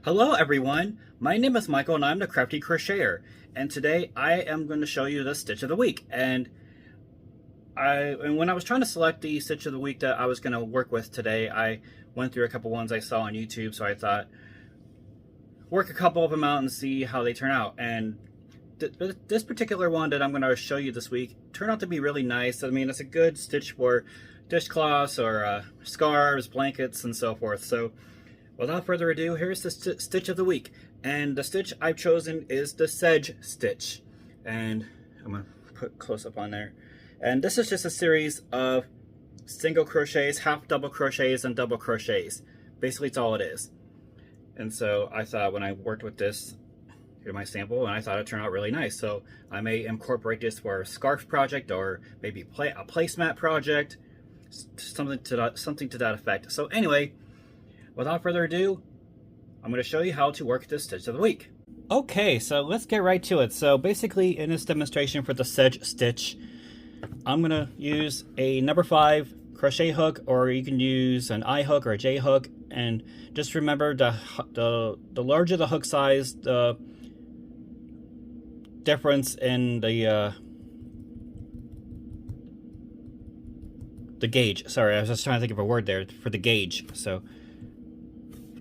Hello everyone, my name is Michael and I'm the Crafty Crocheter, and today I am going to show you the Stitch of the Week. And when I was trying to select the Stitch of the Week that I was going to work with today, I went through a couple ones I saw on YouTube, so I thought work a couple of them out and see how they turn out. And this particular one that I'm going to show you this week turned out to be really nice. I mean, it's a good stitch for dishcloths or scarves, blankets, and so forth. So without further ado, here's the Stitch of the Week. And the stitch I've chosen is the Sedge Stitch. And I'm going to put close up on there. And this is just a series of single crochets, half double crochets, and double crochets. Basically, it's all it is. And so I thought when I worked with this, here's my sample, and I thought it turned out really nice. So I may incorporate this for a scarf project or maybe a placemat project, something to that effect. So anyway, without further ado, I'm going to show you how to work this Stitch of the Week. Okay, so let's get right to it. So basically, in this demonstration for the Sedge Stitch, I'm going to use a number 5 crochet hook, or you can use an I hook or a J hook. And just remember, the larger the hook size, the difference in the gauge. Sorry, I was just trying to think of a word there for the gauge. So.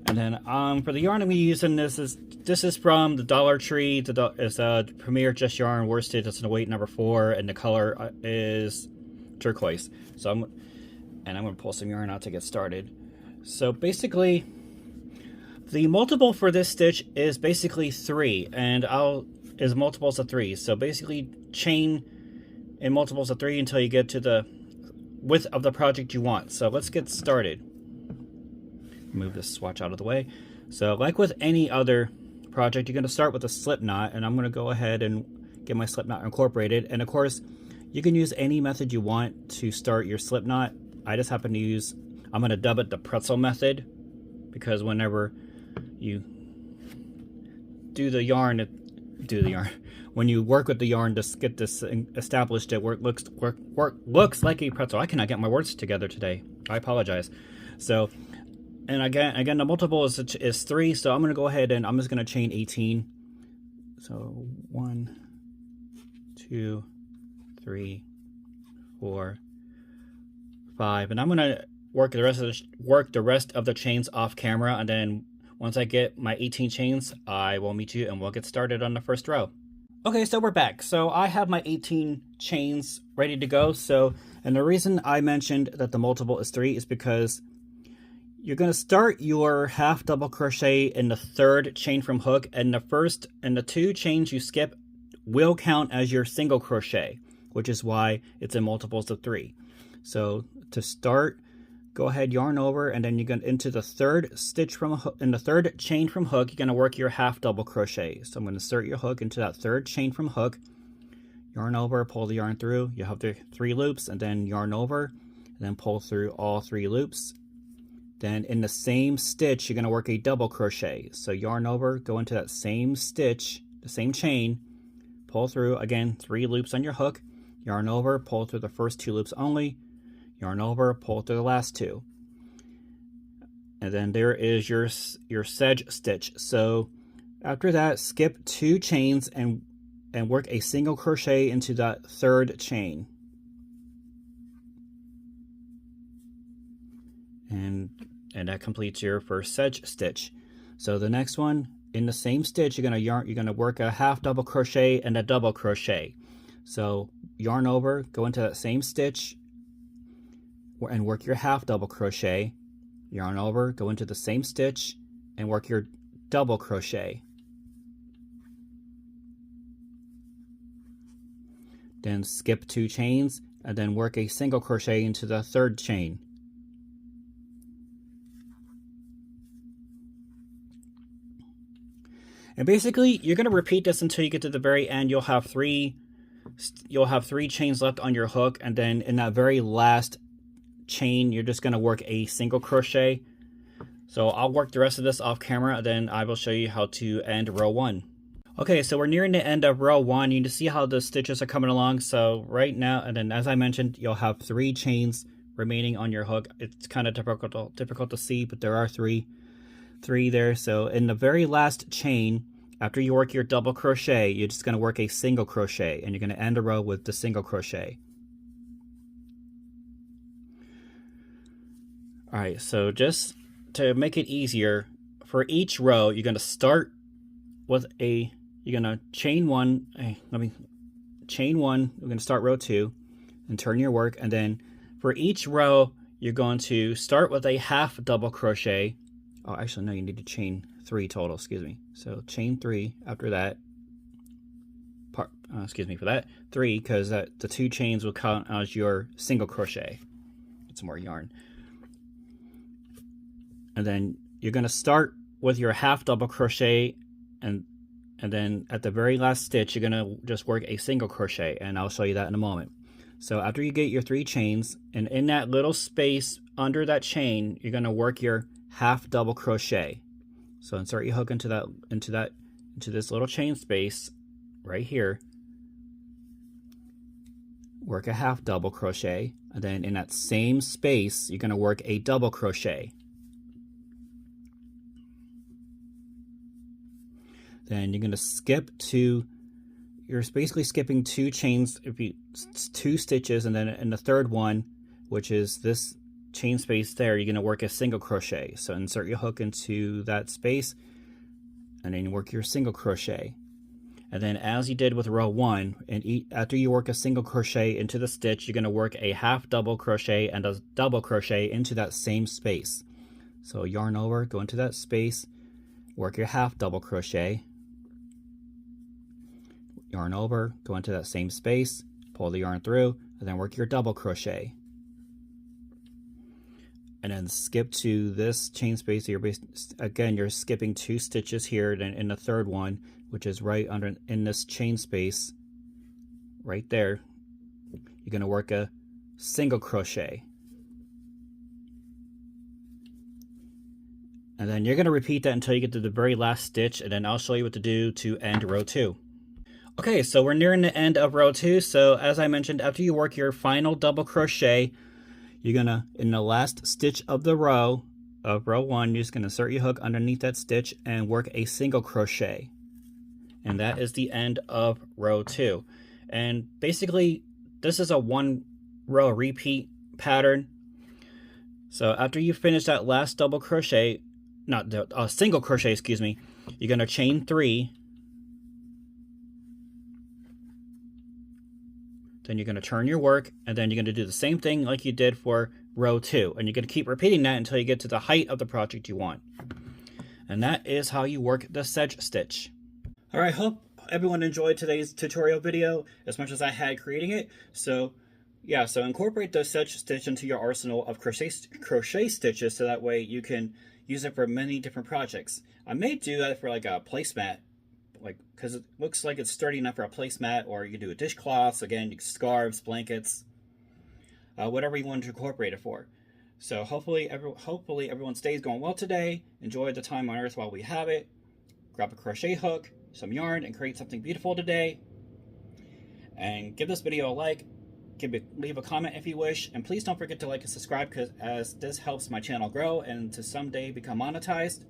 And then for the yarn I'm using, this is from the Dollar Tree. It's a Premier Just Yarn worsted. It's in weight number 4, and the color is turquoise. So I'm going to pull some yarn out to get started. So basically, the multiple for this stitch is basically 3, and is multiples of 3. So basically, chain in multiples of 3 until you get to the width of the project you want. So let's get started. Move this swatch out of the way. So like with any other project, you're going to start with a slip knot, and I'm going to go ahead and get my slip knot incorporated. And of course, you can use any method you want to start your slip knot. I just happen to use, I'm going to dub it the pretzel method, because whenever you when you work with the yarn to get this established, it looks like a pretzel. I cannot get my words together today. I apologize. So. And again, the multiple is 3, so I'm going to go ahead and I'm just going to chain 18. So 1, 2, 3, 4, 5, and I'm going to work the rest of the chains off camera. And then once I get my 18 chains, I will meet you and we'll get started on the first row. Okay, so we're back. So I have my 18 chains ready to go. And the reason I mentioned that the multiple is 3 is because you're going to start your half double crochet in the 3rd chain from hook, and the 2 chains you skip will count as your single crochet, which is why it's in multiples of 3. So to start, go ahead, yarn over, and then you're going into the 3rd stitch from hook, in the 3rd chain from hook, you're going to work your half double crochet. So I'm going to insert your hook into that 3rd chain from hook, yarn over, pull the yarn through. You have the 3 loops, and then yarn over, and then pull through all 3 loops. Then in the same stitch, you're going to work a double crochet. So yarn over, go into that same stitch, the same chain, pull through, again, 3 loops on your hook, yarn over, pull through the first 2 loops only, yarn over, pull through the last 2. And then there is your Sedge Stitch. So after that, skip 2 chains and work a single crochet into that 3rd chain. And that completes your first Sedge Stitch. So the next one, in the same stitch, you're gonna work a half double crochet and a double crochet. So yarn over, go into that same stitch and work your half double crochet. Yarn over, go into the same stitch and work your double crochet. Then skip 2 chains and then work a single crochet into the 3rd chain. And basically, you're going to repeat this until you get to the very end. You'll have 3 chains left on your hook, and then in that very last chain, you're just going to work a single crochet. So I'll work the rest of this off camera, and then I will show you how to end row 1. Okay, so we're nearing the end of row 1. You can see how the stitches are coming along. So right now, and then as I mentioned, you'll have 3 chains remaining on your hook. It's kind of difficult to see, but there are 3. 3 there. So in the very last chain, after you work your double crochet, you're just going to work a single crochet, and you're going to end a row with the single crochet. All right, so just to make it easier, for each row, you're going to start with you're going to chain one. Chain one. We're going to start row 2 and turn your work. And then for each row, you're going to start with a half double crochet. Oh, actually, no, you need to chain 3 total, excuse me. So chain 3 after that. Excuse me for that. 3, because the 2 chains will count as your single crochet. Get some more yarn. And then you're going to start with your half double crochet, and then at the very last stitch, you're going to just work a single crochet, and I'll show you that in a moment. So after you get your 3 chains, and in that little space under that chain, you're going to work your half double crochet. So insert your hook into this little chain space right here. Work a half double crochet, and then in that same space, you're going to work a double crochet. Then you're going to skip to, you're basically skipping 2 chains, 2 stitches, and then in the third one, which is this chain space there, you're going to work a single crochet. So insert your hook into that space, and then you work your single crochet. And then as you did with row 1, and after you work a single crochet into the stitch, you're going to work a half double crochet and a double crochet into that same space. So yarn over, go into that space, work your half double crochet, yarn over, go into that same space, pull the yarn through, and then work your double crochet. And then skip to this chain space. You're skipping 2 stitches here, then in the third one, which is right under in this chain space right there, you're going to work a single crochet. And then you're going to repeat that until you get to the very last stitch, and then I'll show you what to do to end row 2. Okay, so we're nearing the end of row 2. So as I mentioned, after you work your final double crochet, you're gonna, in the last stitch of the row, of row 1, you're just gonna insert your hook underneath that stitch and work a single crochet. And that is the end of row 2. And basically, this is a 1 row repeat pattern. So after you finish that last double crochet, single crochet, excuse me, you're gonna chain 3. Then you're going to turn your work, and then you're going to do the same thing like you did for row 2. And you're going to keep repeating that until you get to the height of the project you want. And that is how you work the Sedge Stitch. Alright, hope everyone enjoyed today's tutorial video as much as I had creating it. So yeah, so incorporate the Sedge Stitch into your arsenal of crochet stitches, so that way you can use it for many different projects. I may do that for like a placemat, because it looks like it's sturdy enough for a placemat, or you can do a dishcloths, again, scarves, blankets, whatever you want to incorporate it for. So hopefully everyone stays going well today. Enjoy the time on earth while we have it. Grab a crochet hook, some yarn, and create something beautiful today. And give this video a like, leave a comment if you wish, and please don't forget to like and subscribe, as this helps my channel grow and to someday become monetized.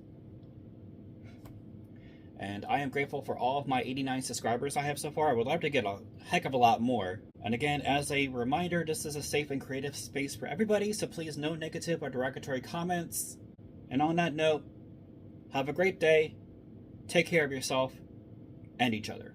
And I am grateful for all of my 89 subscribers I have so far. I would love to get a heck of a lot more. And again, as a reminder, this is a safe and creative space for everybody, so please no negative or derogatory comments. And on that note, have a great day, take care of yourself and each other.